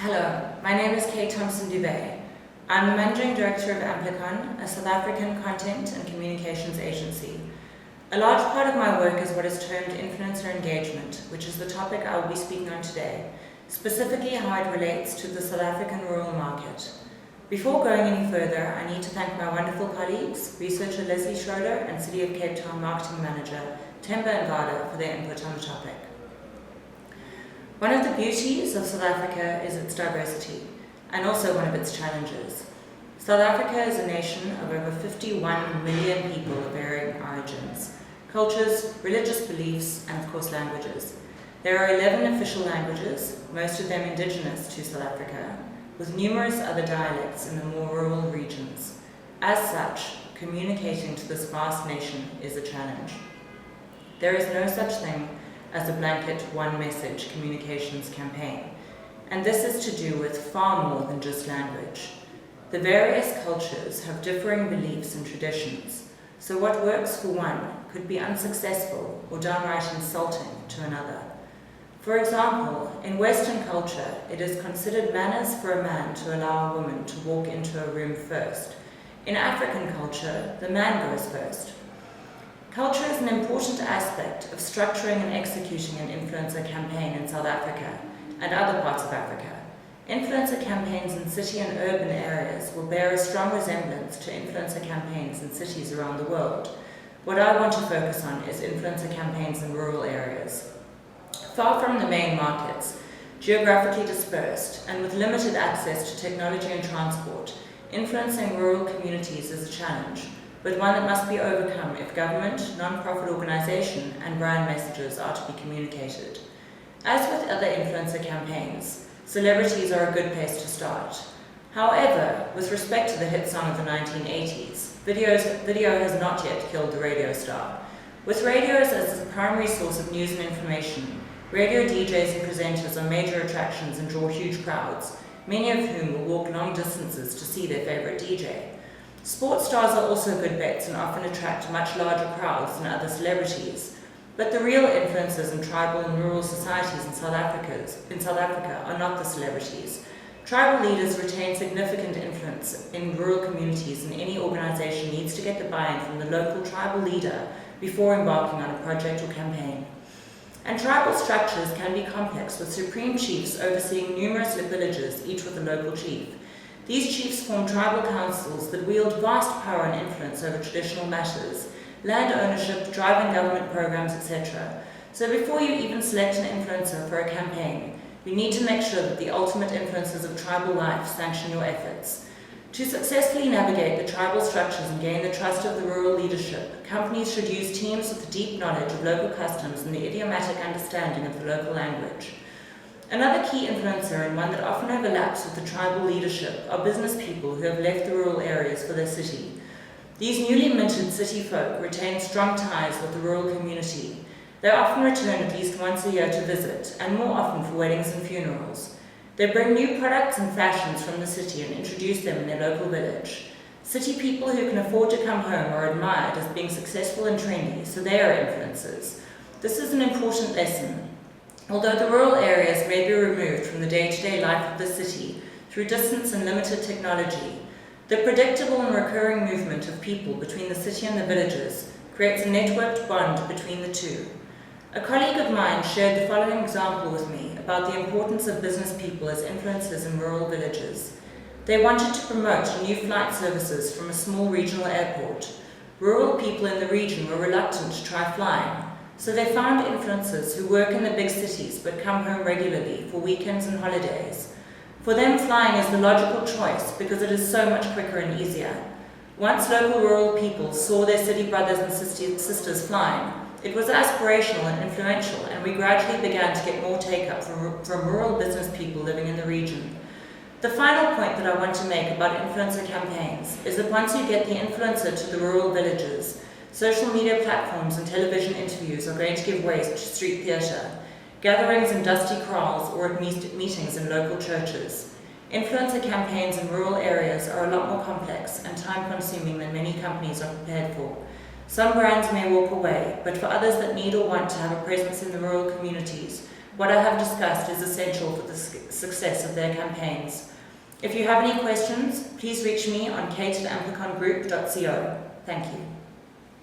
Hello, my name is Kate Thompson-Dubé. I'm the Managing Director of Amplicon, a South African content and communications agency. A large part of my work is what is termed influencer engagement, which is the topic I will be speaking on today, specifically how it relates to the South African rural market. Before going any further, I need to thank my wonderful colleagues, researcher Leslie Schroeder and City of Cape Town Marketing Manager Themba Ngada for their input on the topic. One of the beauties of South Africa is its diversity, and also one of its challenges. South Africa is a nation of over 51 million people of varying origins, cultures, religious beliefs, and of course languages. There are 11 official languages, most of them indigenous to South Africa, with numerous other dialects in the more rural regions. As such, communicating to this vast nation is a challenge. There is no such thing as a blanket one-message communications campaign, and this is to do with far more than just language. The various cultures have differing beliefs and traditions, so what works for one could be unsuccessful or downright insulting to another. For example, in Western culture, it is considered manners for a man to allow a woman to walk into a room first. In African culture, the man goes first. Culture is an important aspect of structuring and executing an influencer campaign in South Africa and other parts of Africa. Influencer campaigns in city and urban areas will bear a strong resemblance to influencer campaigns in cities around the world. What I want to focus on is influencer campaigns in rural areas. Far from the main markets, geographically dispersed, and with limited access to technology and transport, influencing rural communities is a challenge, but one that must be overcome if government, non-profit organisation, and brand messages are to be communicated. As with other influencer campaigns, celebrities are a good place to start. However, with respect to the hit song of the 1980s, video has not yet killed the radio star. With radios as the primary source of news and information, radio DJs and presenters are major attractions and draw huge crowds, many of whom will walk long distances to see their favourite DJ. Sports stars are also good bets and often attract much larger crowds than other celebrities. But the real influencers in tribal and rural societies in South Africa are not the celebrities. Tribal leaders retain significant influence in rural communities, and any organisation needs to get the buy-in from the local tribal leader before embarking on a project or campaign. And tribal structures can be complex, with supreme chiefs overseeing numerous villages, each with a local chief. These chiefs form tribal councils that wield vast power and influence over traditional matters, land ownership, driving government programs, etc. So before you even select an influencer for a campaign, you need to make sure that the ultimate influences of tribal life sanction your efforts. To successfully navigate the tribal structures and gain the trust of the rural leadership, companies should use teams with deep knowledge of local customs and the idiomatic understanding of the local language. Another key influencer, and one that often overlaps with the tribal leadership, are business people who have left the rural areas for their city. These newly minted city folk retain strong ties with the rural community. They often return at least once a year to visit, and more often for weddings and funerals. They bring new products and fashions from the city and introduce them in their local village. City people who can afford to come home are admired as being successful and trendy, so they are influencers. This is an important lesson. Although the rural areas may be removed from the day-to-day life of the city through distance and limited technology, the predictable and recurring movement of people between the city and the villages creates a networked bond between the two. A colleague of mine shared the following example with me about the importance of business people as influencers in rural villages. They wanted to promote new flight services from a small regional airport. Rural people in the region were reluctant to try flying, so they found influencers who work in the big cities but come home regularly for weekends and holidays. For them, flying is the logical choice because it is so much quicker and easier. Once local rural people saw their city brothers and sisters flying, it was aspirational and influential, and we gradually began to get more take-up from rural business people living in the region. The final point that I want to make about influencer campaigns is that once you get the influencer to the rural villages, social media platforms and television interviews are going to give way to street theatre, gatherings in dusty kraals, or at meetings in local churches. Influencer campaigns in rural areas are a lot more complex and time-consuming than many companies are prepared for. Some brands may walk away, but for others that need or want to have a presence in the rural communities, What I have discussed is essential for the success of their campaigns. If you have any questions, please reach me on kate@amplicongroup.co. Thank you.